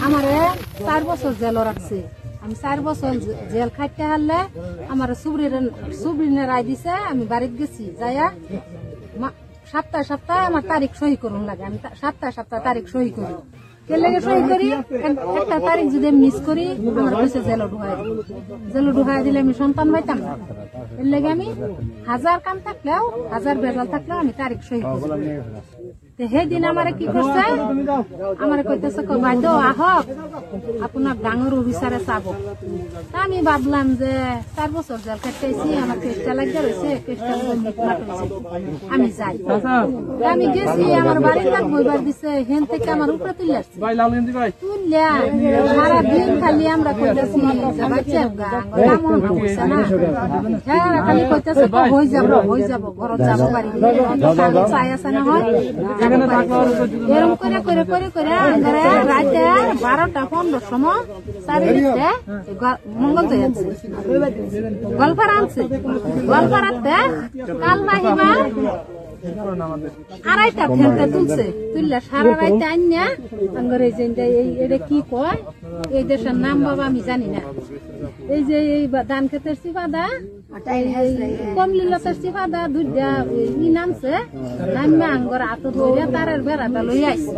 আমারে 4 বছর জেল রাখছে। আমি 4 বছর জেল খাইতে হারলে আমার সুবরিনের রায় দিছে। আমি বাড়িতে গেছি যাইয়া সপ্তাহে সপ্তাহে আমার তারিখ সহি করুন লাগে। আমি সপ্তাহে তারিখ সহি করি। সহি করি একটা তারিখ যদি মিস করি আমার কইছে জেল ঢুকাই দিলে আমি সন্তান পাইতাম না। এর লেগে আমি 1000 কাম থাকলেও 1000 বেজাল থাকলেও আমি তারিখ সহি করি। সেইদিন আমার কি করছে, আমার কইতেছে বাইদ আহক আপনার ডাঙর অফিসারে চাব। আমি ভাবলাম যে 4 বছর জেল খাইতেছি, আমার কেসটা লাগিয়ে রয়েছে, কেসটা আমি যাই। আমি গেছি, আমার বাড়ির লোক বইবার দিছে, হেন থেকে আমার উপরে তুলে আসছে। তুললা সারাদিন খালি আমরা কইতেছি খালি কইতেছে হয়ে যাব ঘর যাব বাড়ি চাই আছে না হয়। এরকম করে রাতে 12টা-15 সময় চারিদিকে মঙ্গল আনছে, গল্পার আনছে। গল্পার আনতে কাল বাহিবার 2:30 ঘন্টা তুলছে। তুললে সারা রাইতে আনিয়া আঙ্গরে এটা কি কয়, এই দেশের নাম বাবা আমি জানি না। এই যে এই ধান খেতের সিফাদা, কমলিলতার সিফাদা দুইটা ই নামছে, নামে আঙ্গর আত ধরে তারের বেড়াটা লই আইছে।